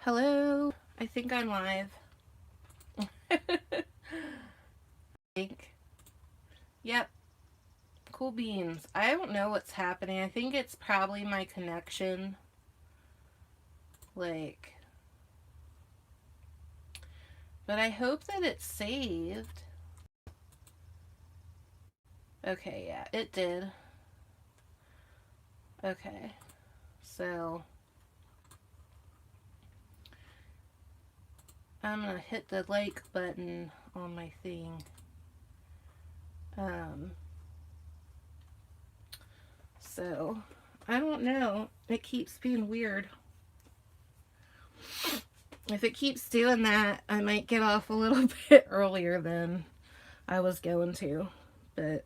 Hello, I think I'm live. Yep, cool beans. I don't know what's happening. I think it's probably my connection. But I hope that it's saved. Okay, yeah, it did. Okay, so I'm gonna hit the like button on my thing. So I don't know. It keeps being weird. If it keeps doing that, I might get off a little bit earlier than I was going to. But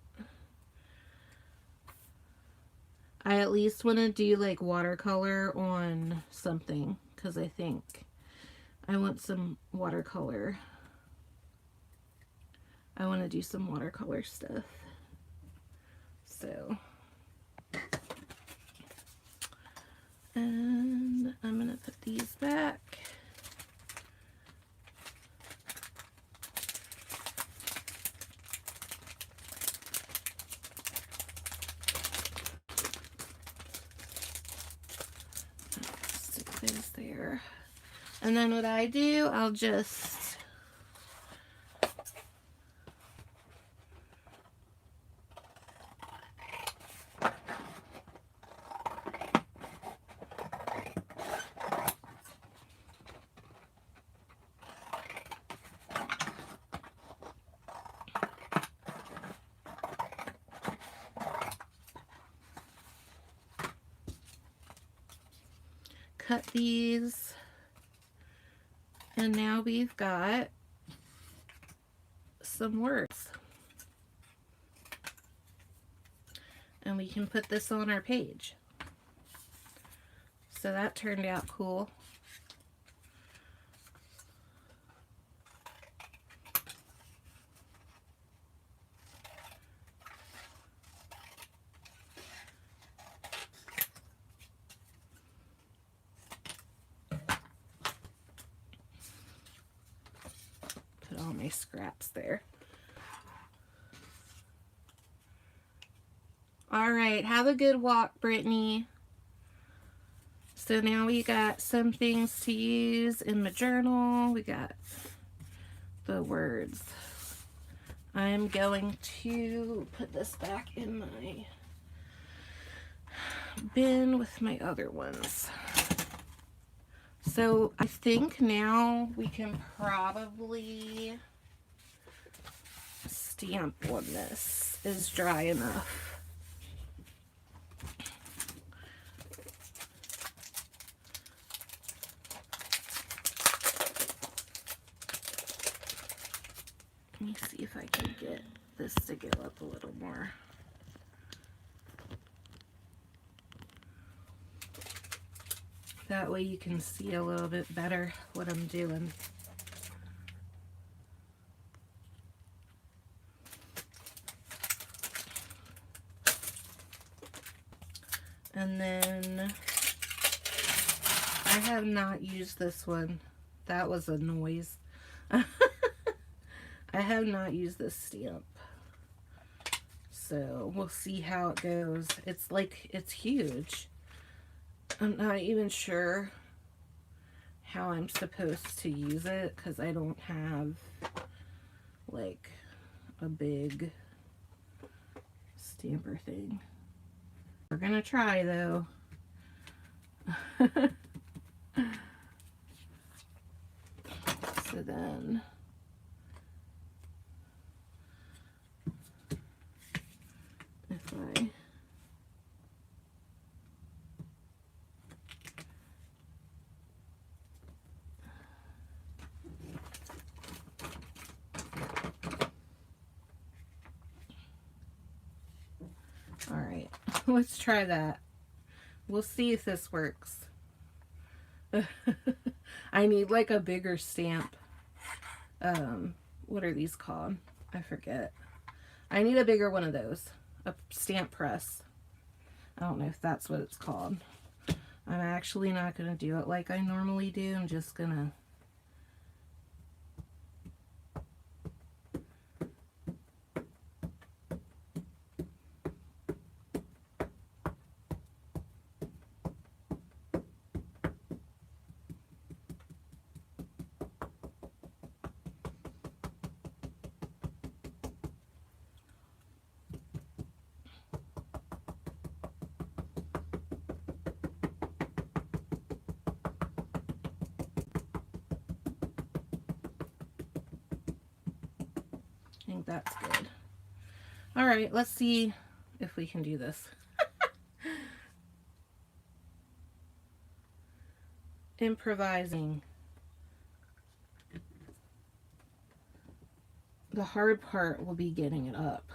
I at least want to do like watercolor on something because I think I want some watercolor. I want to do some watercolor stuff. So, and I'm going to put these back. Stick those there. And then what I do, I'll just cut these, and now we've got some words, and we can put this on our page. So that turned out cool. Put all my scraps there. All right, have a good walk, Brittany. So now we got some things to use in my journal. We got the words. I'm going to put this back in my bin with my other ones. So I think now we can probably stamp when this is dry enough. Let me see if I can get this to go up a little more. That way you can see a little bit better what I'm doing. And then I have not used this one. That was a noise. I have not used this stamp. So we'll see how it goes. It's huge. I'm not even sure how I'm supposed to use it because I don't have like a big stamper thing. We're gonna try though. So then if I all right, let's try that. We'll see if this works. I need like a bigger stamp. What are these called? I forget. I need a bigger one of those. A stamp press. I don't know if that's what it's called. I'm actually not going to do it like I normally do. I'm just going to I think that's good. All right, let's see if we can do this. Improvising. The hard part will be getting it up.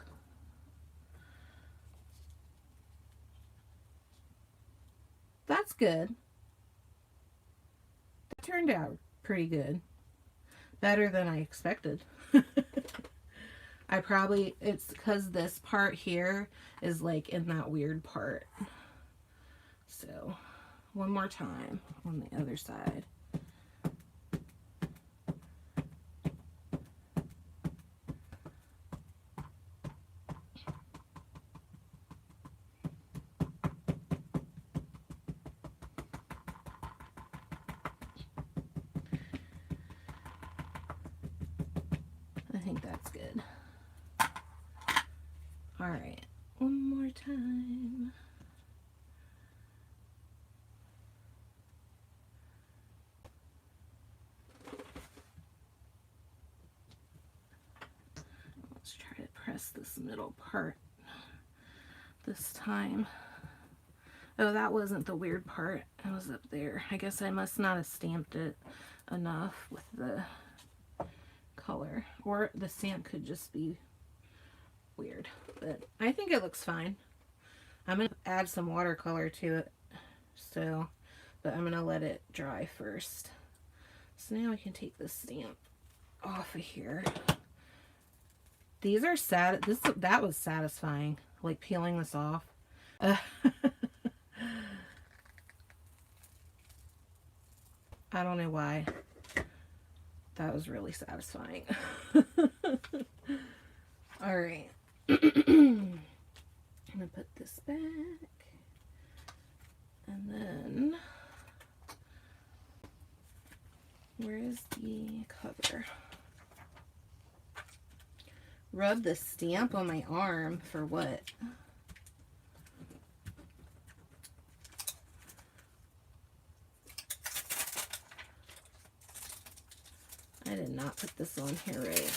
That's good. That turned out pretty good. Better than I expected. It's because this part here is like in that weird part. So, one more time on the other side. I think that's good. All right, one more time. Let's try to press this middle part this time. Oh, that wasn't the weird part. It was up there. I guess I must not have stamped it enough with the color. Or the stamp could just be weird. But I think it looks fine. I'm going to add some watercolor to it. So, but I'm going to let it dry first. So now I can take the stamp off of here. These are sad. That was satisfying. Like peeling this off. I don't know why. That was really satisfying. All right. I'm gonna put this back. And then, where is the cover? Rub the stamp on my arm for what? I did not put this on here right.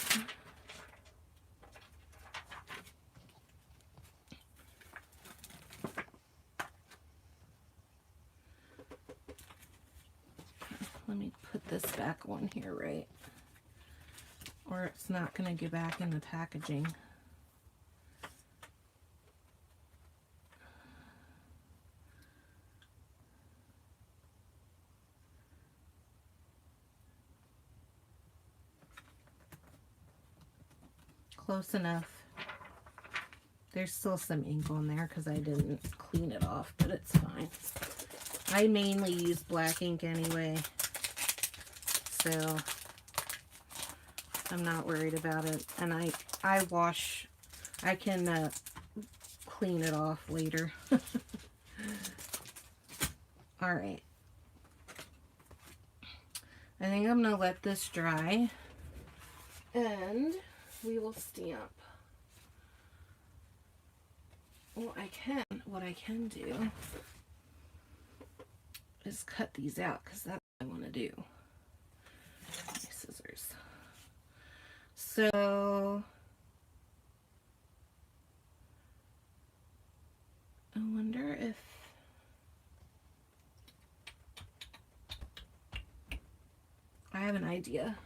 Let me put this back on here right. Or it's not going to get back in the packaging. Close enough. There's still some ink on there because I didn't clean it off, but it's fine. I mainly use black ink anyway, so I'm not worried about it. And I can clean it off later. All right. I think I'm gonna let this dry and we will stamp. What I can do is cut these out because that's what I want to do. My scissors. So I wonder if I have an idea.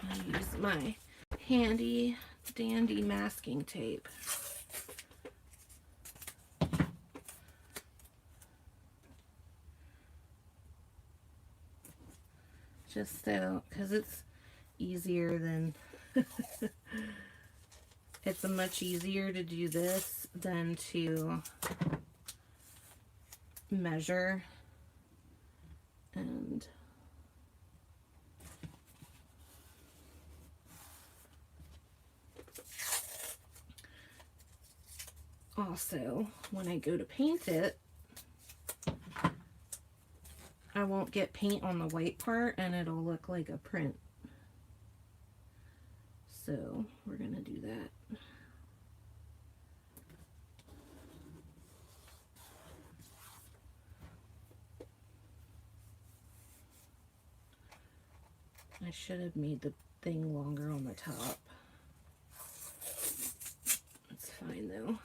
I'll use my handy dandy masking tape. Just so, because it's easier than It's much easier to do this than to measure. And also, when I go to paint it, I won't get paint on the white part and it'll look like a print. So we're gonna do that. I should have made the thing longer on the top. It's fine though.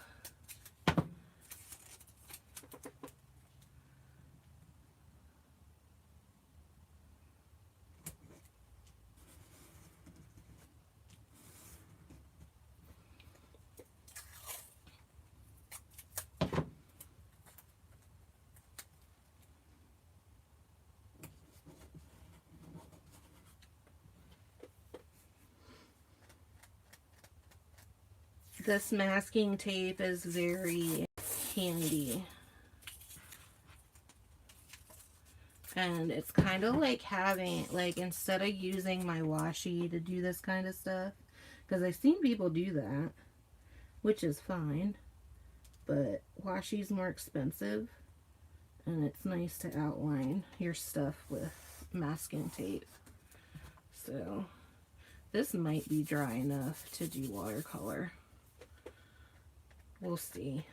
This masking tape is very handy. And it's kind of like having, like, instead of using my washi to do this kind of stuff, because I've seen people do that, which is fine, but washi's more expensive, and it's nice to outline your stuff with masking tape. So this might be dry enough to do watercolor. We'll see.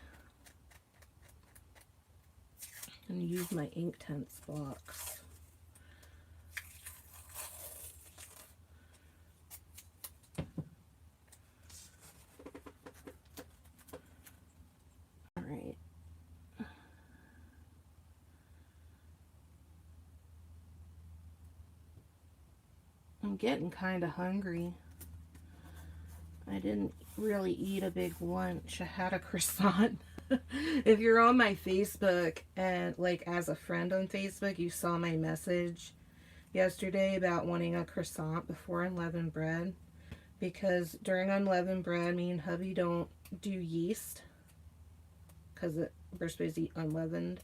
And use my Inktense box. All right. I'm getting kind of hungry. I didn't really eat a big lunch. I had a croissant. If you're on my Facebook and like as a friend on Facebook, you saw my message yesterday about wanting a croissant before unleavened bread, because during unleavened bread, me and hubby don't do yeast because we're supposed to eat unleavened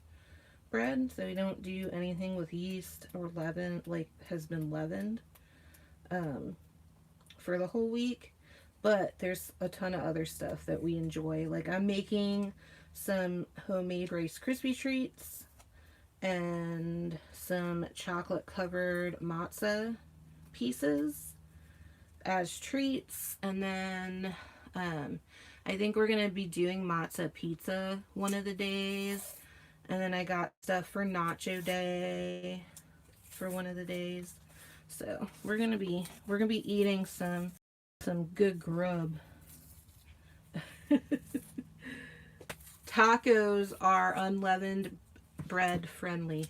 bread, so we don't do anything with yeast or leaven, like has been leavened for the whole week. But there's a ton of other stuff that we enjoy. Like I'm making some homemade Rice Krispie treats and some chocolate covered matzo pieces as treats. And then I think we're going to be doing matzo pizza one of the days. And then I got stuff for nacho day for one of the days. So we're going to be eating some good grub. Tacos are unleavened bread friendly.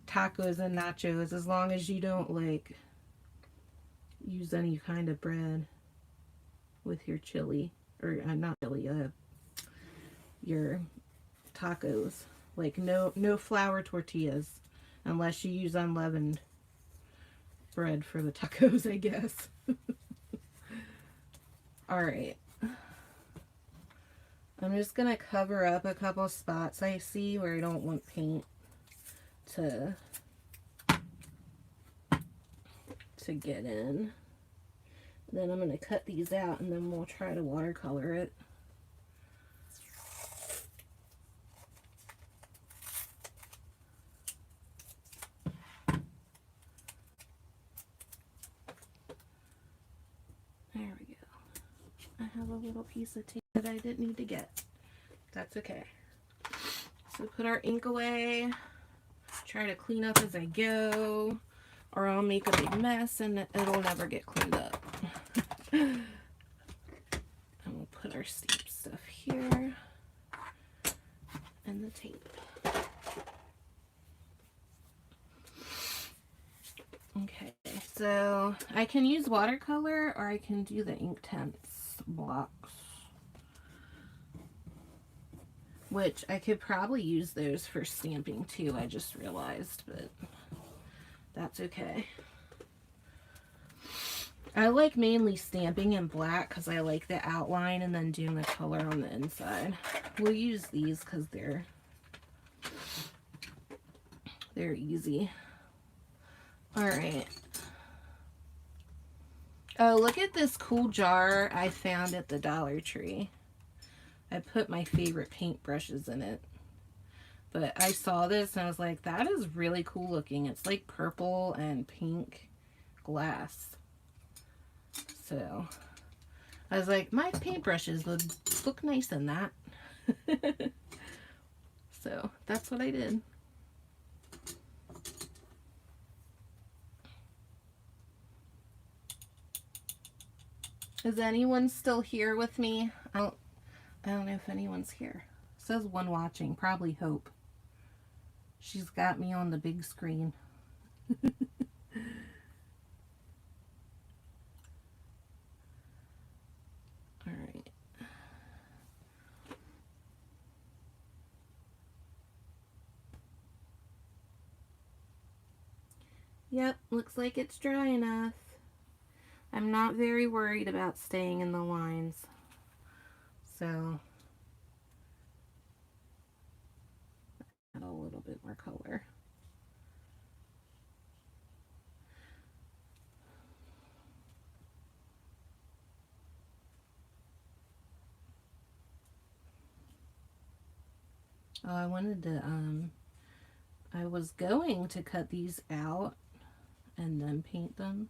Tacos and nachos, as long as you don't like use any kind of bread with your chili, or not chili, your tacos. Like no flour tortillas unless you use unleavened bread for the tacos, I guess. All right. I'm just gonna cover up a couple spots I see where I don't want paint to get in. Then I'm gonna cut these out and then we'll try to watercolor it. There we go. I have a little piece of tape that I didn't need to get. That's okay. So put our ink away. Try to clean up as I go, or I'll make a big mess and it'll never get cleaned up. And we'll put our stamp stuff here and the tape. Okay, so I can use watercolor or I can do the Inktense blocks, which I could probably use those for stamping too, I just realized, but that's okay. I like mainly stamping in black because I like the outline and then doing the color on the inside. We'll use these because they're easy. All right. Oh, look at this cool jar I found at the Dollar Tree. I put my favorite paintbrushes in it. But I saw this and I was like, that is really cool looking. It's like purple and pink glass. So I was like, my paintbrushes would look nice in that. So that's what I did. Is anyone still here with me? I don't know if anyone's here. It says one watching, probably Hope. She's got me on the big screen. All right. Yep, looks like it's dry enough. I'm not very worried about staying in the lines. So, add a little bit more color. Oh, I wanted to, I was going to cut these out and then paint them.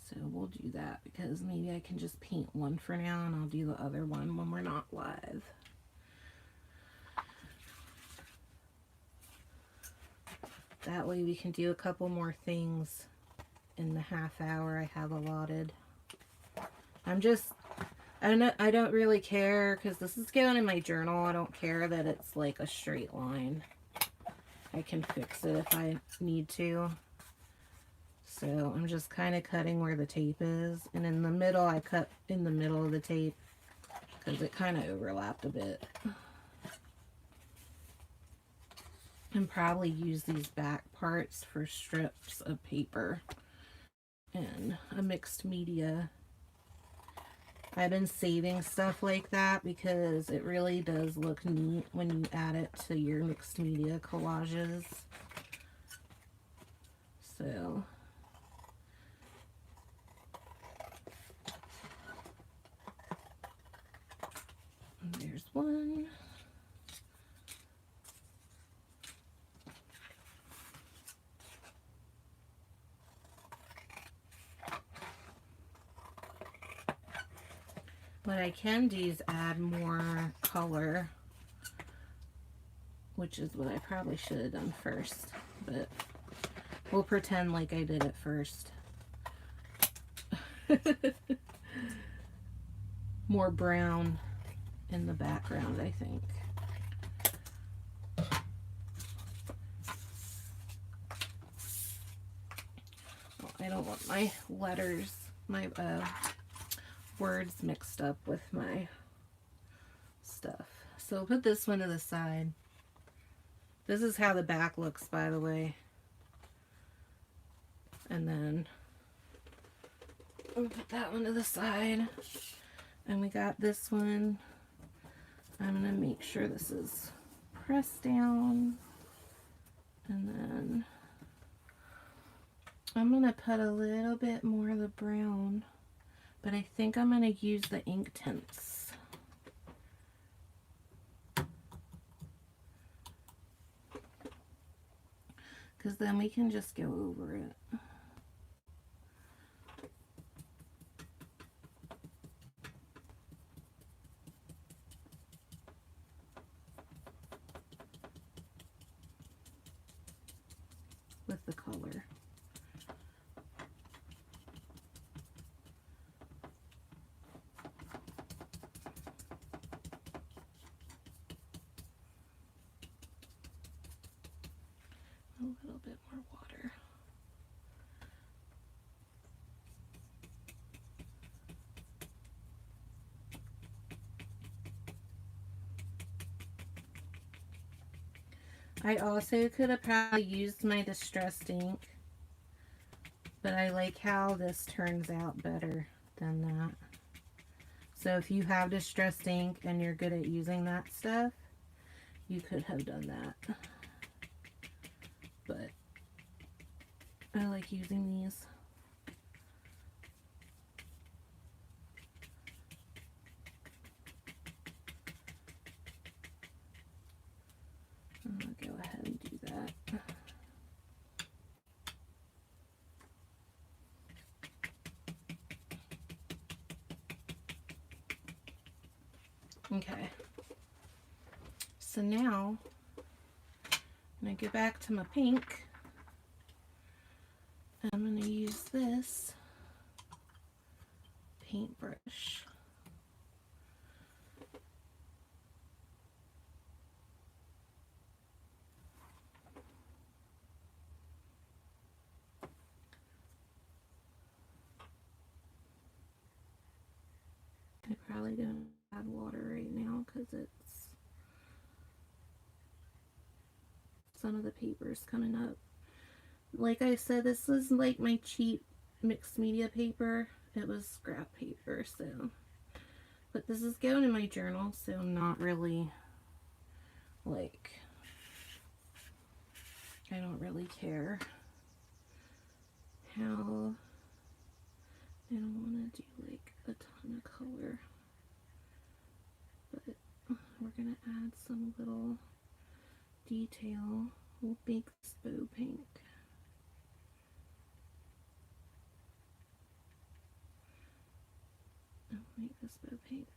So we'll do that because maybe I can just paint one for now and I'll do the other one when we're not live. That way we can do a couple more things in the half hour I have allotted. I don't really care because this is going in my journal. I don't care that it's like a straight line. I can fix it if I need to. So I'm just kind of cutting where the tape is. And in the middle, I cut in the middle of the tape because it kind of overlapped a bit. And probably use these back parts for strips of paper and a mixed media. I've been saving stuff like that because it really does look neat when you add it to your mixed media collages. So there's one. What I can do is add more color, which is what I probably should have done first, but we'll pretend like I did it first. More brown in the background, I think. Well, I don't want my letters, my words mixed up with my stuff. So I'll put this one to the side. This is how the back looks, by the way. And then I'll put that one to the side. And we got this one. I'm going to make sure this is pressed down. And then I'm going to put a little bit more of the brown. But I think I'm going to use the ink tints. Because then we can just go over it. With the color. A little bit more water. I also could have probably used my distressed ink, But I like how this turns out better than that. So if you have distressed ink and you're good at using that stuff, you could have done that. But I like using these. I'm gonna go ahead and do that. Okay. So now I'm gonna get back to my pink. I'm gonna use this paintbrush. I probably don't add water right now because it's some of the paper's coming up. Like I said, this is like my cheap mixed media paper. It was scrap paper, so. But this is going in my journal, so I'm not really like, I don't really care how, I don't want to do like a ton of color. But we're going to add some little detail. We'll make this bow pink. I'll make this bow pink.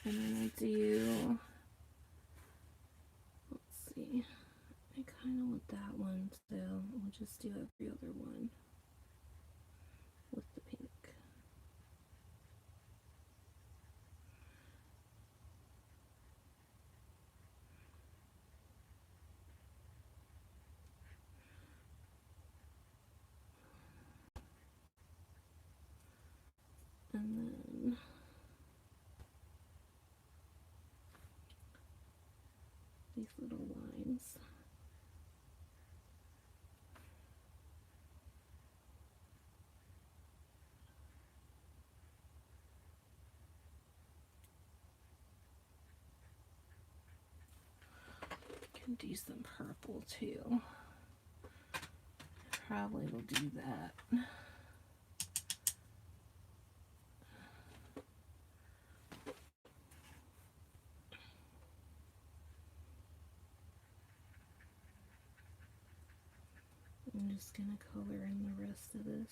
And then I do, let's see, I kind of want that one, so we'll just do every other one with the pink. And then these little lines. Can do some purple too. Probably will do that. I'm just gonna color in the rest of this.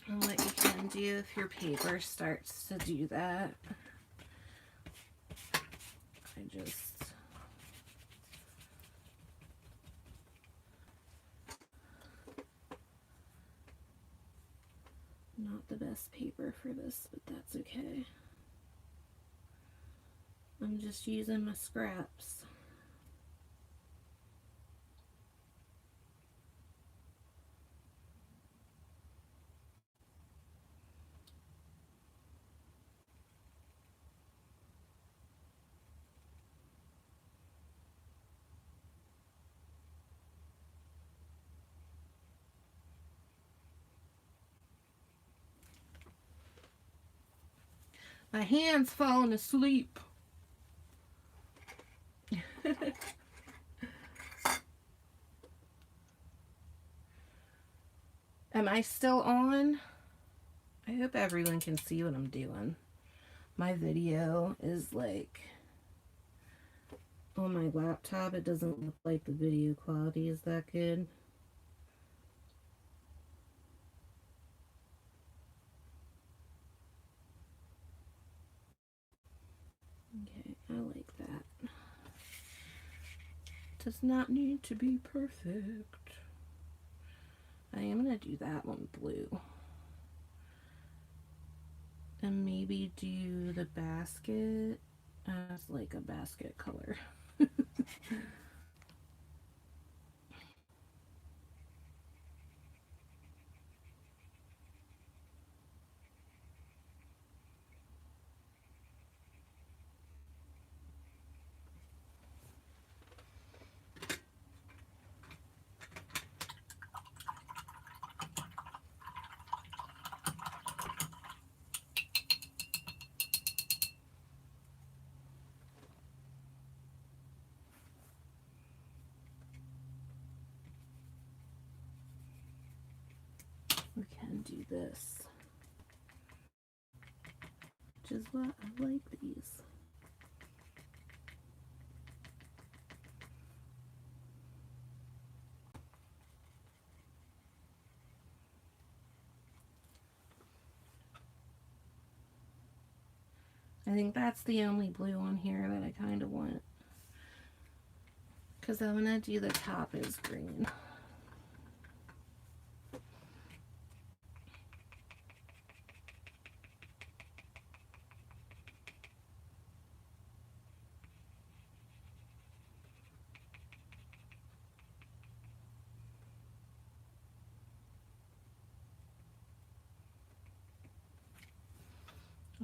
And what you can do if your paper starts to do that, I just not the best paper for this, but that's okay. I'm just using my scraps. My hand's falling asleep. Am I still on? I hope everyone can see what I'm doing. My video is like on my laptop. It doesn't look like the video quality is that good. Okay, I like that. Does not need to be perfect. I am going to do that one blue. And maybe do the basket as like a basket color. We can do this, which is what I like these. I think that's the only blue on here that I kind of want, because I'm going to do the top is green.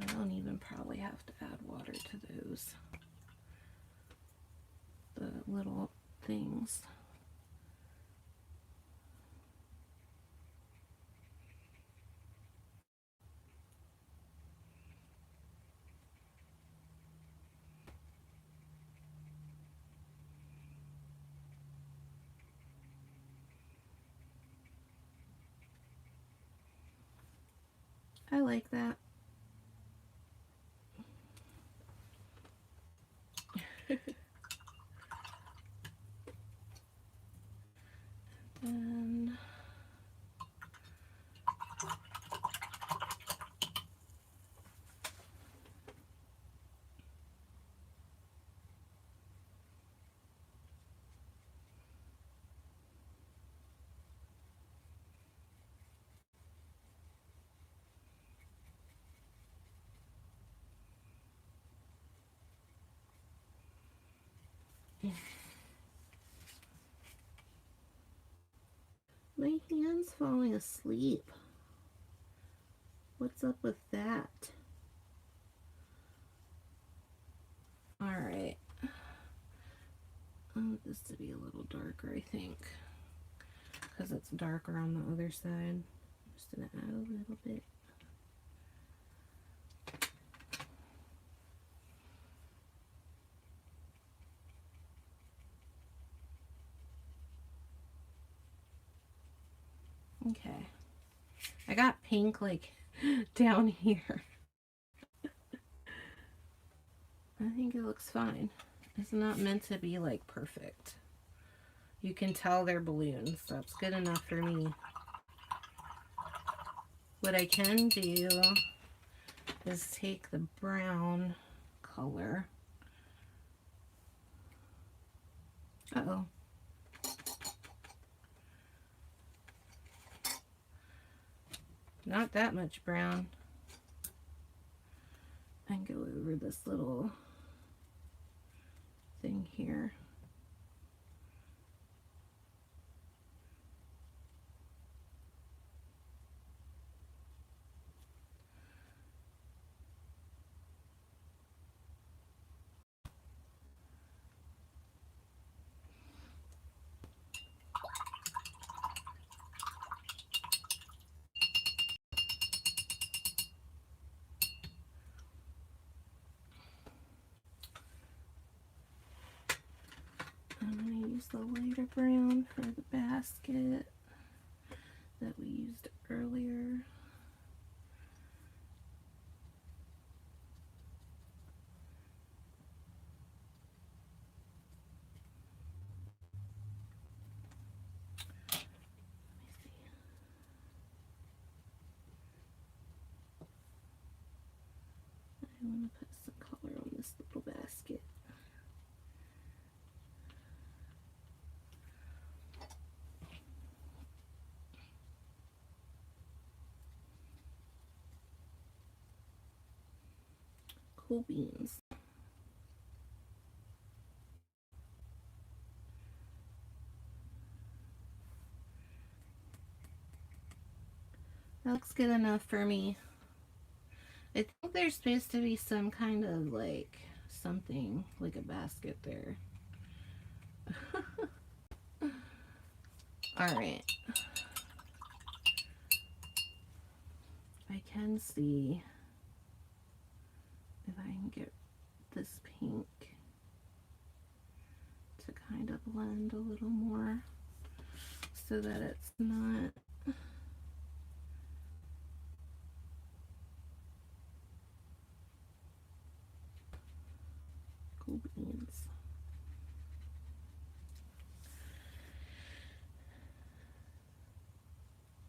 I don't even probably have to add water to those, the little things. I like that. And my hand's falling asleep. What's up with that? Alright. I want this to be a little darker, I think, because it's darker on the other side. I'm just going to add a little bit. Okay. I got pink like down here. I think it looks fine. It's not meant to be like perfect. You can tell they're balloons. That's good enough for me. What I can do is take the brown color. Uh-oh. Not that much brown. And go over this little thing here. I'm going to use the lighter brown for the basket that we used earlier. I want to put some color on this little basket. Cool beans. That looks good enough for me. I think there's supposed to be some kind of like something like a basket there. All right. I can see if I can get this pink to kind of blend a little more so that it's not cool beans.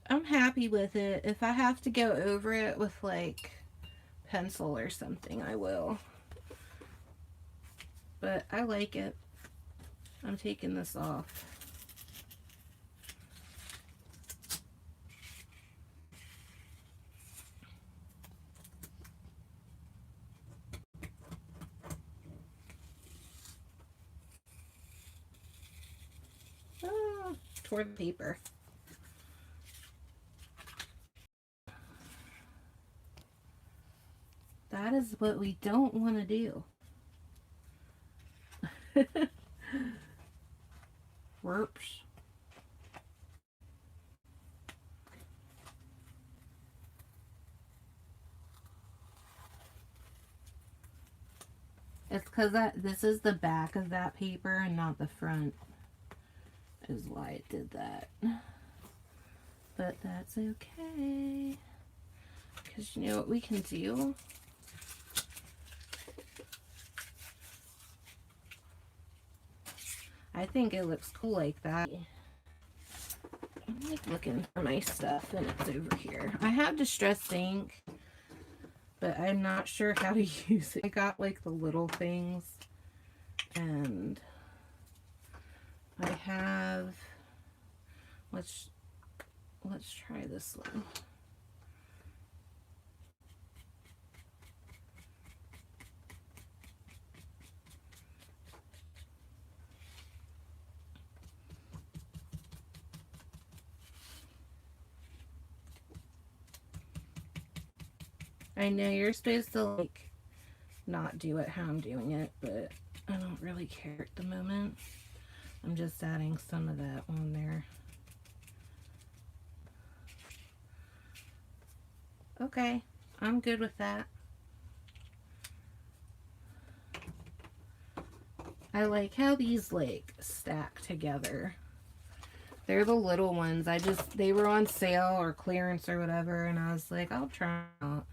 I'm happy with it. If I have to go over it with like pencil or something, I will. But I like it. I'm taking this off. Ah, toward the paper. That is what we don't want to do. Whoops. It's because this is the back of that paper and not the front, is why it did that. But that's okay. Because you know what we can do? I think it looks cool like that. I'm like looking for my stuff and it's over here. I have distressed ink, but I'm not sure how to use it. I got like the little things, and I have, let's try this one. I know you're supposed to like not do it how I'm doing it, but I don't really care at the moment. I'm just adding some of that on there. Okay, I'm good with that. I like how these like stack together. They're the little ones. They were on sale or clearance or whatever, and I was like, I'll try them out.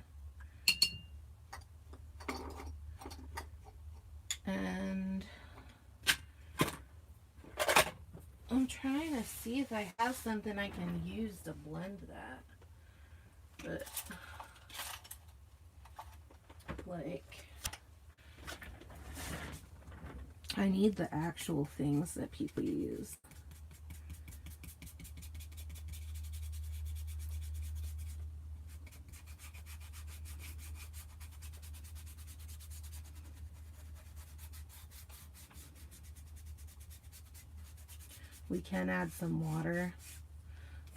And I'm trying to see if I have something I can use to blend that. But, like, I need the actual things that people use. We can add some water,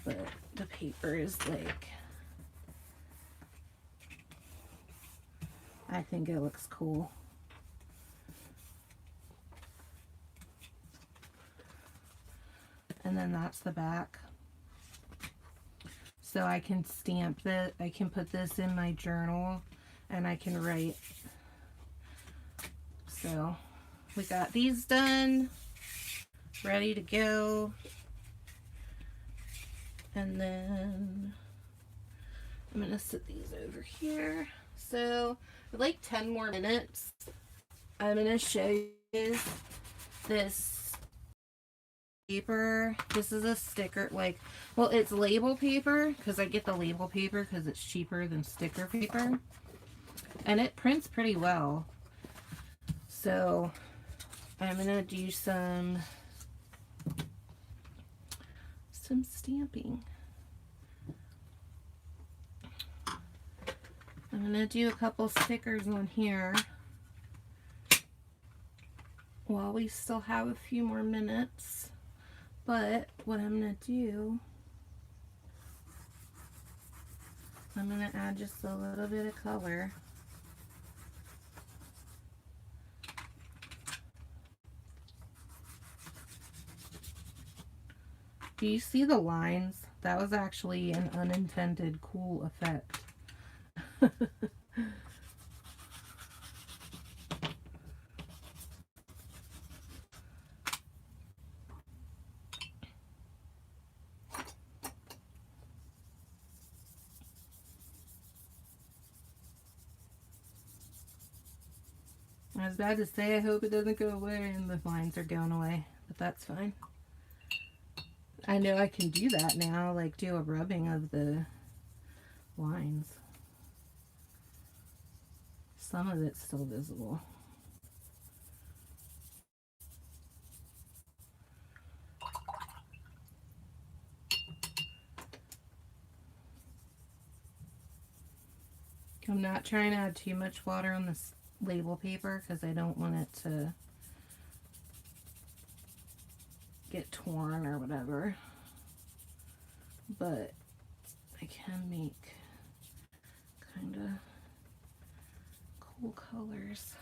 but the paper is like, I think it looks cool. And then that's the back. So I can stamp that. I can put this in my journal and I can write. So we got these done, ready to go. And then I'm gonna set these over here. So for like 10 more minutes, I'm gonna show you this paper. This is a sticker, like, well, it's label paper because I get the label paper because it's cheaper than sticker paper, and it prints pretty well. So I'm gonna do some stamping. I'm I'm going to do a couple stickers on here while we still have a few more minutes. But what I'm going to do, I'm going to add just a little bit of color. Do you see the lines? That was actually an unintended cool effect. I was about to say I hope it doesn't go away, and the lines are going away, but that's fine. I know I can do that now, like do a rubbing of the lines. Some of it's still visible. I'm not trying to add too much water on this label paper because I don't want it to get torn or whatever. But I can make kind of cool colors.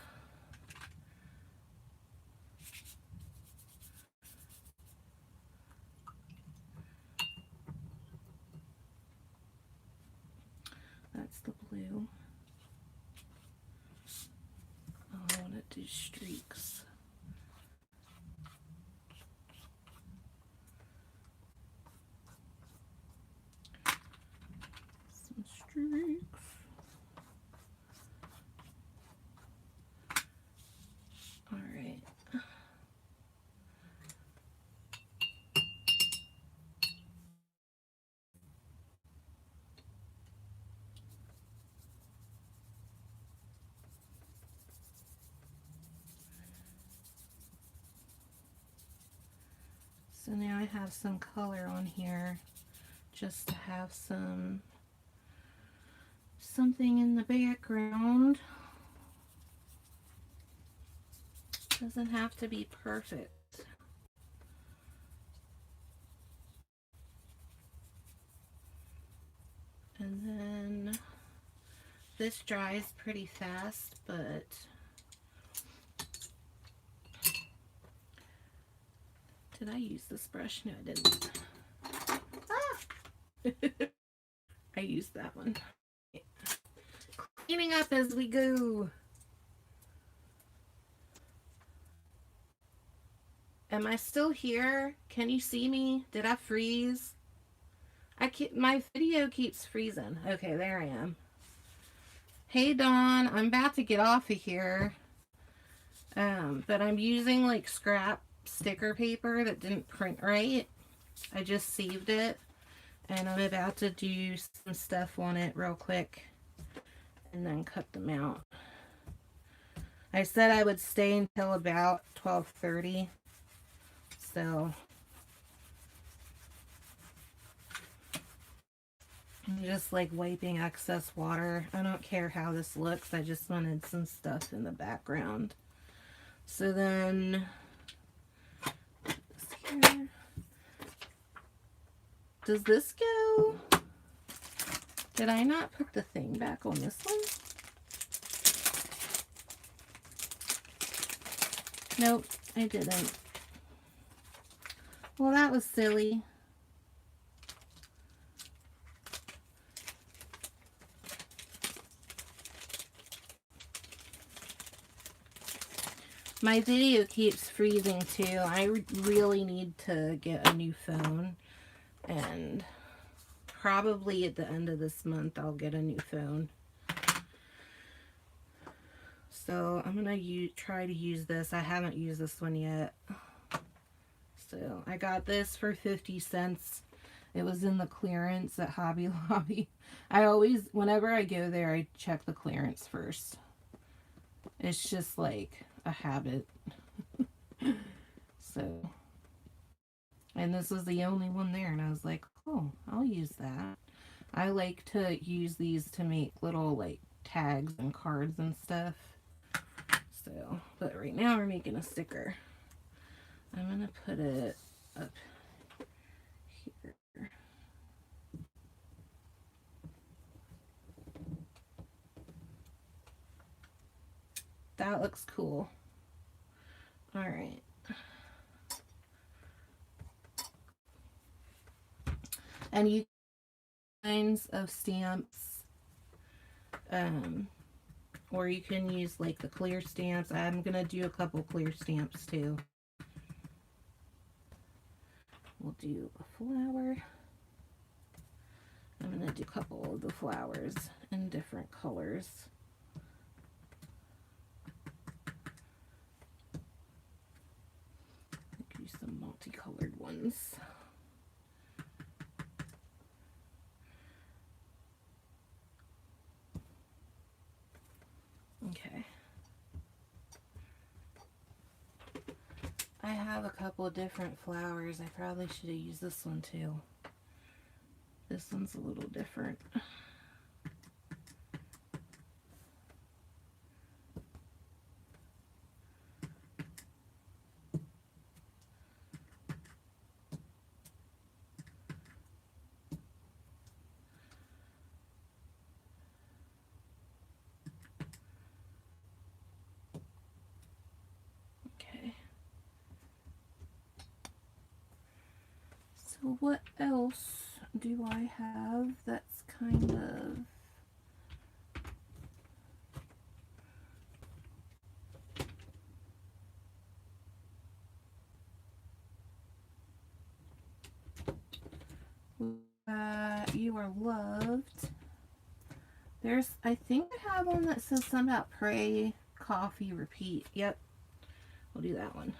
That's the blue. Oh, I want to do streaks. Some streaks. All right. So now I have some color on here just to have something in the background. Doesn't have to be perfect. And then this dries pretty fast, but did I use this brush? No, I didn't. Ah! I used that one. Cleaning up as we go. Am I still here? Can you see me? Did I freeze? My video keeps freezing. Okay, there I am. Hey Dawn, I'm about to get off of here. But I'm using like scrap sticker paper that didn't print right. I just saved it, and I'm about to do some stuff on it real quick and then cut them out. I said I would stay until about 12:30. So I'm just like wiping excess water. I don't care how this looks. I just wanted some stuff in the background. So then here. Does this go? Did I not put the thing back on this one? Nope, I didn't. Well, that was silly. My video keeps freezing too. I really need to get a new phone, and probably at the end of this month I'll get a new phone. So I'm gonna try to use this. I haven't used this one yet. So I got this for 50 cents. It was in the clearance at Hobby Lobby. I always, whenever I go there, I check the clearance first. It's just like a habit. So, and this was the only one there, and I was like, oh, I'll use that. I like to use these to make little like tags and cards and stuff. So, but right now we're making a sticker. I'm gonna put it up here. That looks cool. All right. And you kinds of stamps, or you can use like the clear stamps. I'm gonna do a couple clear stamps too. We'll do a flower. I'm gonna do a couple of the flowers in different colors. Use some multicolored ones. Okay. I have a couple of different flowers. I probably should have used this one too. This one's a little different. Okay. So what else do I have that's kind of... You are loved. There's, I think I have one that says something about pray, coffee, repeat. Yep, we'll do that one.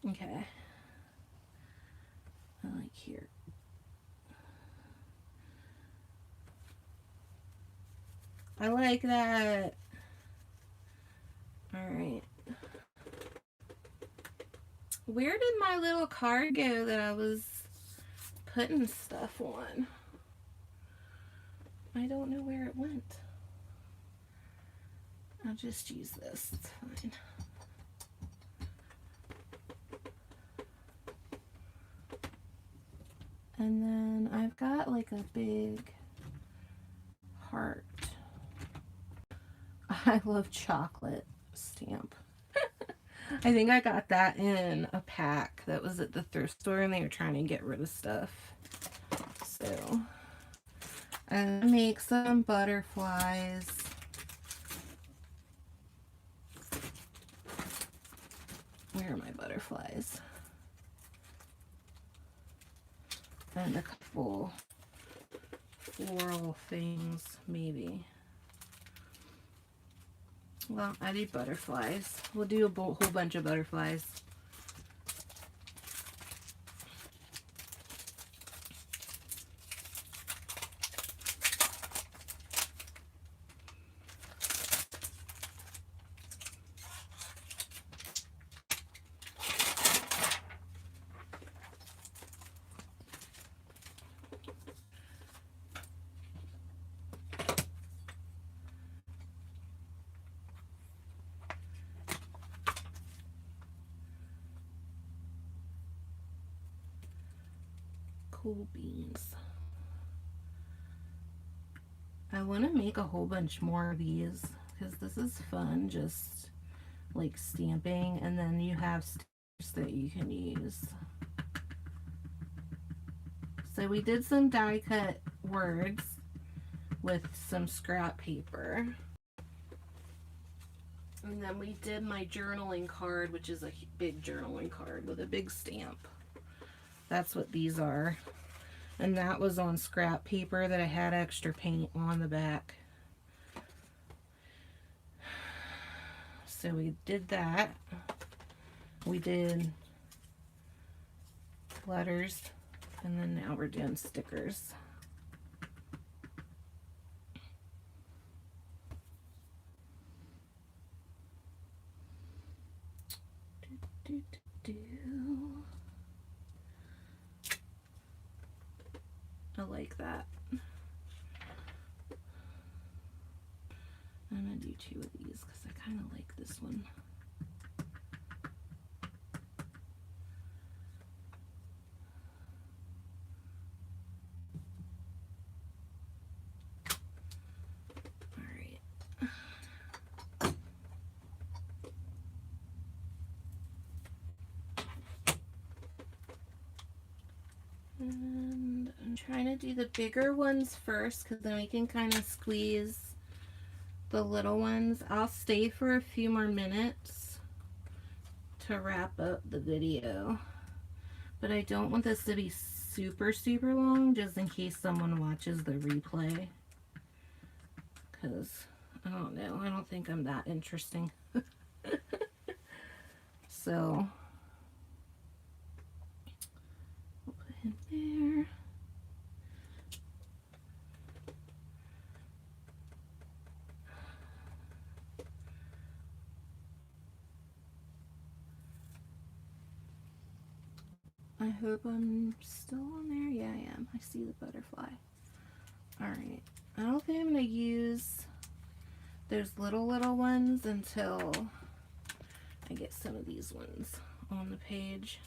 Okay. I like here. I like that. All right. Where did my little card go that I was putting stuff on? I don't know where it went. I'll just use this. It's fine. And then I've got like a big heart. I love chocolate stamp. I think I got that in a pack that was at the thrift store and they were trying to get rid of stuff. So I'm gonna make some butterflies. Where are my butterflies? And a couple floral things, maybe. Well, I need butterflies. We'll do a whole bunch of butterflies. Cool beans. I want to make a whole bunch more of these because this is fun, just like stamping, and then you have stickers that you can use. So we did some die cut words with some scrap paper. And then we did my journaling card, which is a big journaling card with a big stamp. That's what these are. And that was on scrap paper that I had extra paint on the back. So we did that. We did letters, and then now we're doing stickers. Do, do, do. I like that. I'm gonna do 2 of these because I kind of like this one. All right. And I'm trying to do the bigger ones first because then we can kind of squeeze the little ones. I'll stay for a few more minutes to wrap up the video, but I don't want this to be super long just in case someone watches the replay, because I don't know, I don't think I'm that interesting. So we'll put him there. I hope I'm still on there. Yeah, I am. I see the butterfly. Alright. I don't think I'm going to use those little ones until I get some of these ones on the page.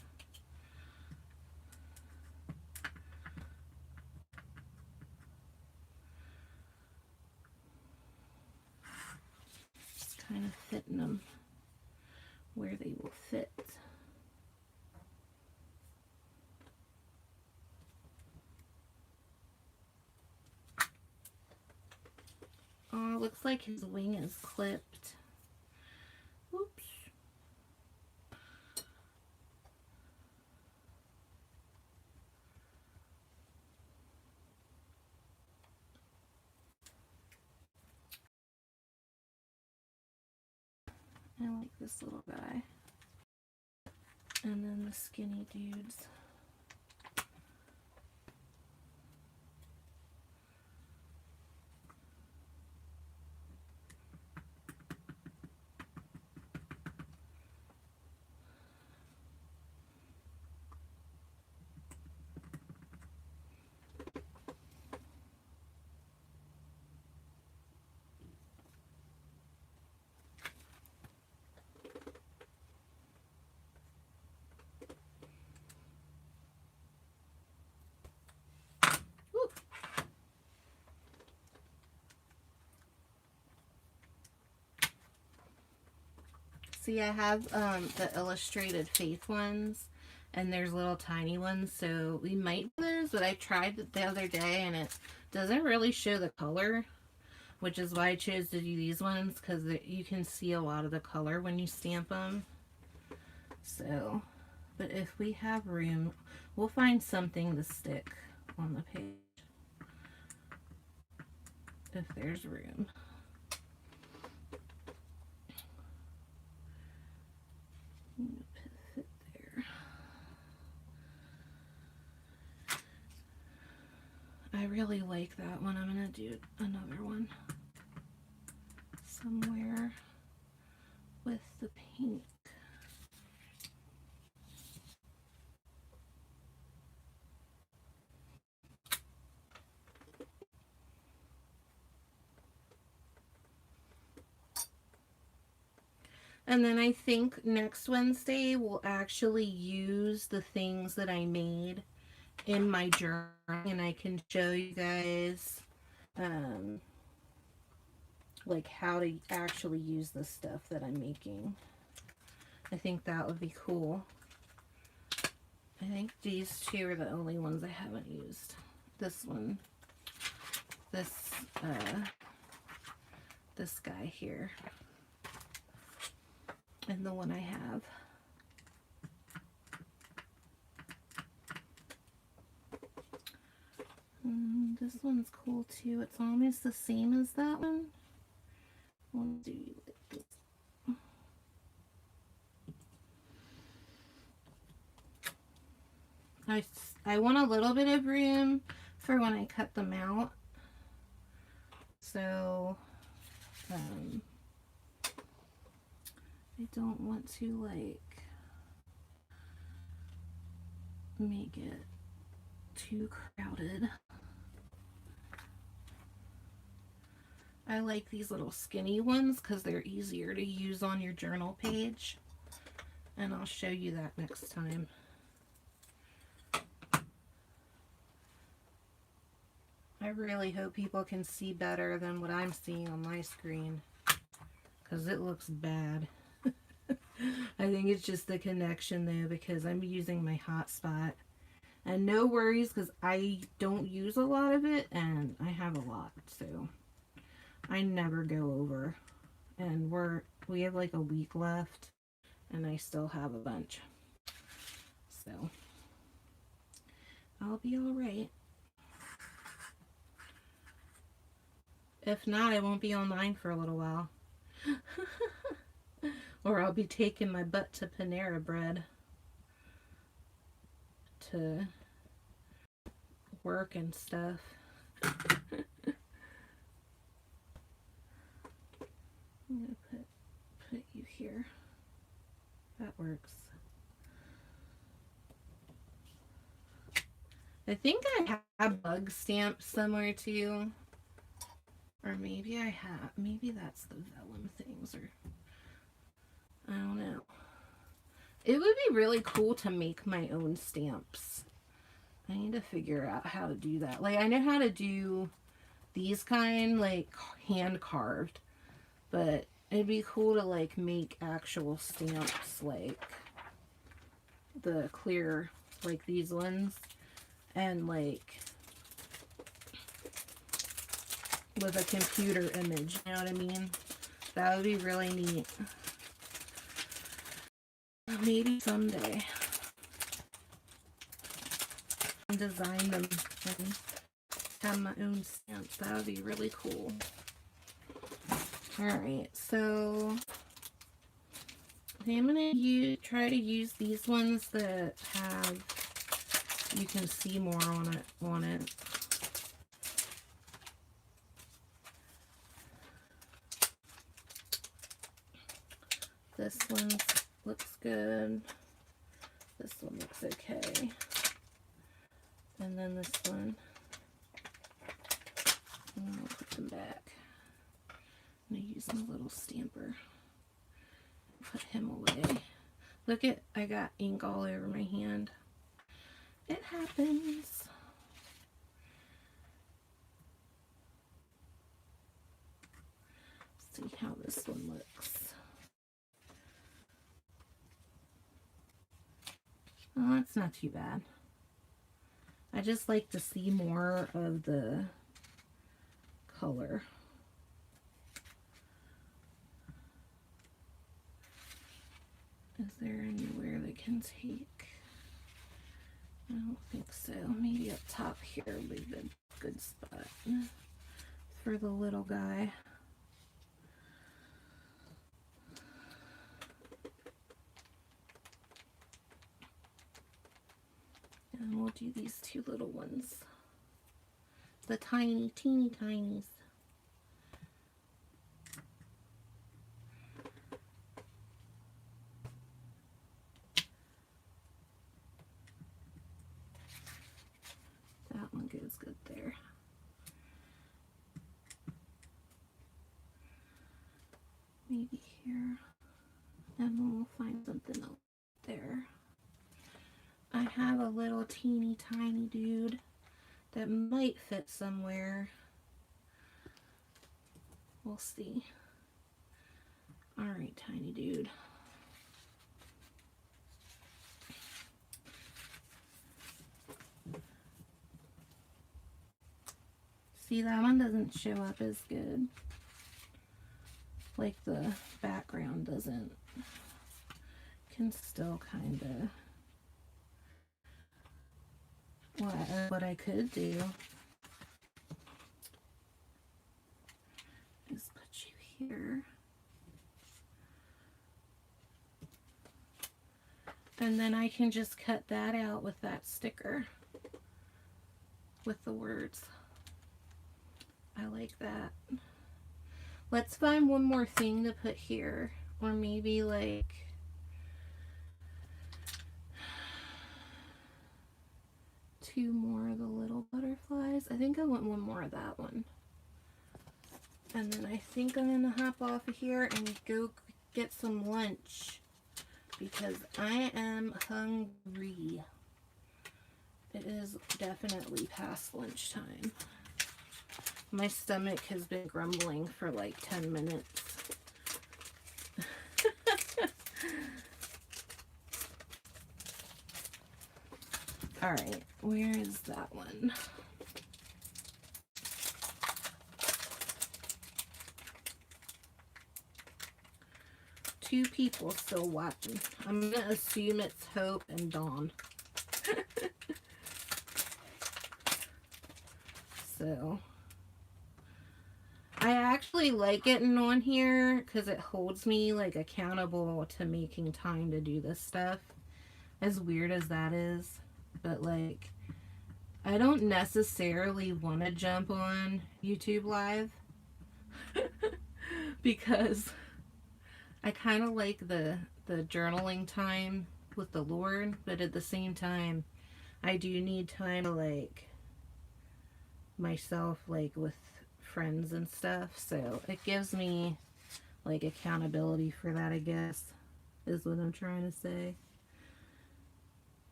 Just kind of fitting them where they will fit. Oh, looks like his wing is clipped. Oops. I like this little guy. And then the skinny dudes. See, I have the illustrated faith ones, and there's little tiny ones, so we might do those, but I tried it the other day, and it doesn't really show the color, which is why I chose to do these ones, because you can see a lot of the color when you stamp them. So, but if we have room, we'll find something to stick on the page, if there's room. Fit there. I really like that one. I'm gonna do another one somewhere with the pink. And then I think next Wednesday we'll actually use the things that I made in my journal, and I can show you guys like how to actually use the stuff that I'm making. I think that would be cool. I think these 2 are the only ones I haven't used. This one, this guy here, and the one I have. This one's cool too. It's almost the same as that one. We'll do like this. I want a little bit of room for when I cut them out. So I don't want to like make it too crowded. I like these little skinny ones because they're easier to use on your journal page, and I'll show you that next time. I really hope people can see better than what I'm seeing on my screen, because it looks bad. I think it's just the connection though, because I'm using my hotspot. And no worries, because I don't use a lot of it, and I have a lot, so I never go over. And we have like a week left, and I still have a bunch. So I'll be all right. If not, I won't be online for a little while. Or I'll be taking my butt to Panera Bread to work and stuff. I'm gonna put you here. That works. I think I have bug stamps somewhere too. Or maybe I have. Maybe that's the vellum things, or I don't know. It would be really cool to make my own stamps. I need to figure out how to do that. Like, I know how to do these kind, like, hand carved. But it'd be cool to, like, make actual stamps, like the clear, like these ones. And, like, with a computer image, you know what I mean? That would be really neat. Maybe someday. Design them and have my own stamps. That would be really cool. Alright, so I think I'm gonna try to use these ones that have, you can see more on it. This one looks good. This one looks okay. And then this one, and I'll put them back. I'm going to use my little stamper. Put him away. Look at, I got ink all over my hand. It happens. Let's see how this one looks. Oh, that's not too bad. I just like to see more of the color. Is there anywhere they can take? I don't think so. Maybe up top here would be a good spot for the little guy. And we'll do these two little ones. The tiny, teeny tinies. That one goes good there. Maybe here. And then we'll find something else there. I have a little teeny tiny dude that might fit somewhere. We'll see. Alright, tiny dude. See, that one doesn't show up as good. Like the background doesn't. Can still kind of. What I could do is put you here. And then I can just cut that out with that sticker with the words. I like that. Let's find one more thing to put here, or maybe like 2 more of the little butterflies. I think I want 1 more of that one. And then I think I'm going to hop off of here and go get some lunch because I am hungry. It is definitely past lunchtime. My stomach has been grumbling for like 10 minutes. All right, where is that one? Two people still watching. I'm gonna assume it's Hope and Dawn. So I actually like getting on here because it holds me like accountable to making time to do this stuff, as weird as that is. But like, I don't necessarily want to jump on YouTube Live because I kind of like the journaling time with the Lord, but at the same time I do need time to like myself, like with friends and stuff, so it gives me like accountability for that, I guess, is what I'm trying to say.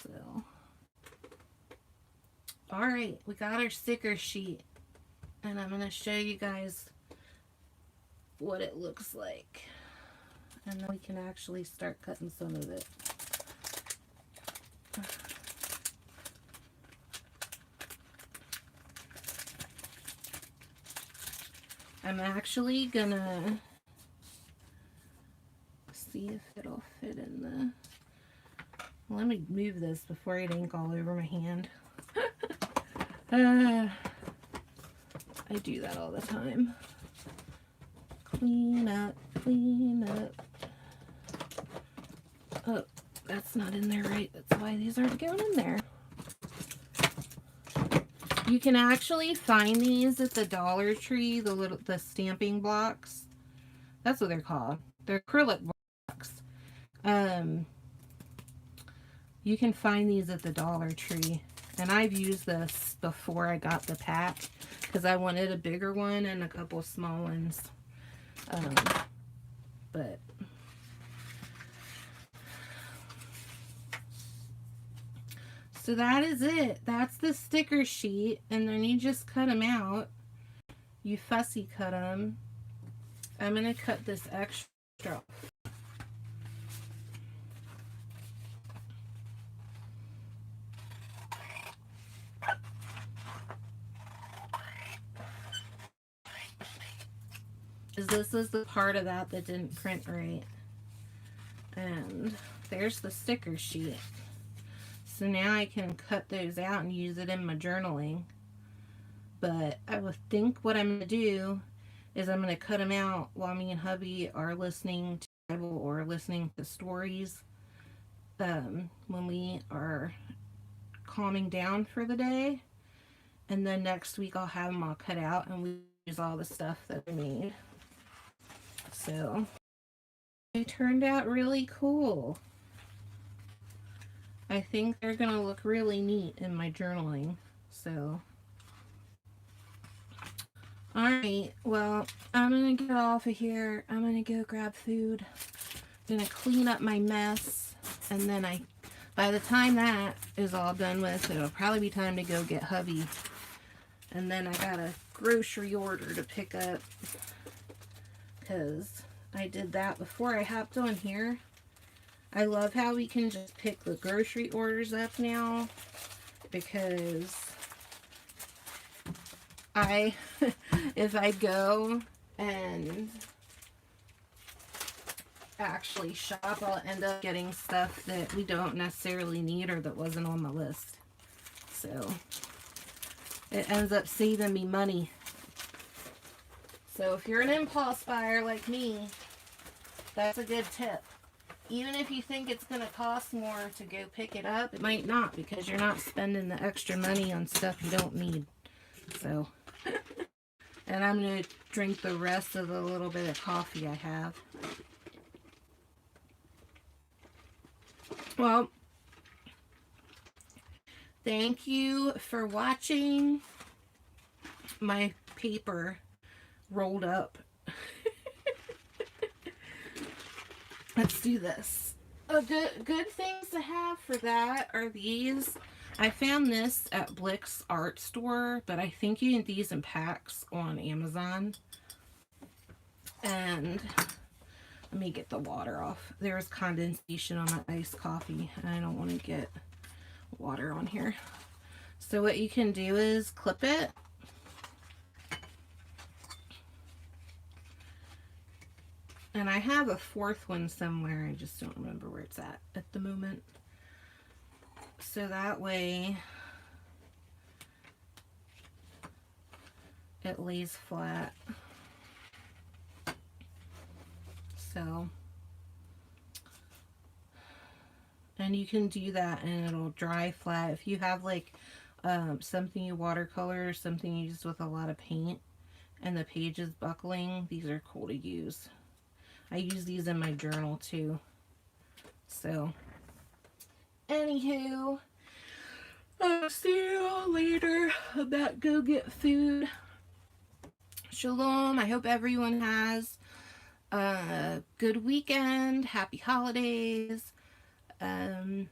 So all right, we got our sticker sheet and I'm gonna show you guys what it looks like, and then we can actually start cutting some of it. I'm actually gonna see if it'll fit in the... Let me move this before it ink all over my hand. I do that all the time. Clean up, clean up. Oh, that's not in there right. That's why these aren't going in there. You can actually find these at the Dollar Tree, the stamping blocks. That's what they're called. They're acrylic blocks. You can find these at the Dollar Tree. And I've used this before I got the pack because I wanted a bigger one and a couple small ones. But so that is it. That's the sticker sheet, and then you just cut them out. You fussy cut them. I'm gonna cut this extra. This is the part of that didn't print right. And there's the sticker sheet. So now I can cut those out and use it in my journaling. But I would think what I'm going to do is I'm going to cut them out while me and hubby are listening to the Bible or listening to stories when we are calming down for the day. And then next week I'll have them all cut out and we use all the stuff that I made. So they turned out really cool. I think they're gonna look really neat in my journaling. So alright, well, I'm gonna get off of here. I'm gonna go grab food. I'm gonna clean up my mess, and then by the time that is all done with, it'll probably be time to go get hubby. And then I got a grocery order to pick up because I did that before I hopped on here. I love how we can just pick the grocery orders up now, because if I go and actually shop, I'll end up getting stuff that we don't necessarily need or that wasn't on the list. So it ends up saving me money. So if you're an impulse buyer like me, that's a good tip. Even if you think it's going to cost more to go pick it up, it might not, because you're not spending the extra money on stuff you don't need. So, and I'm going to drink the rest of the little bit of coffee I have. Well, Thank you for watching. My paper rolled up. Let's do this. Good things to have for that are these. I found this at Blick's art store, but I think you get these in packs on Amazon. And let me get the water off. There's condensation on my iced coffee, and I don't want to get water on here. So what you can do is clip it. And I have a fourth one somewhere. I just don't remember where it's at the moment. So that way it lays flat. So, and you can do that and it'll dry flat. If you have like something you watercolor, something you use with a lot of paint, and the page is buckling, these are cool to use. I use these in my journal too. So, anywho, I'll see you later. About go get food. Shalom. I hope everyone has a good weekend. Happy holidays. I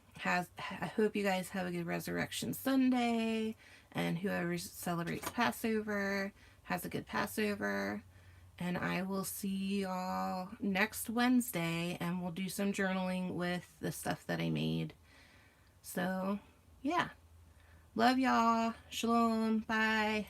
hope you guys have a good Resurrection Sunday, and whoever celebrates Passover has a good Passover. And I will see y'all next Wednesday, and we'll do some journaling with the stuff that I made. So, yeah. Love y'all. Shalom. Bye.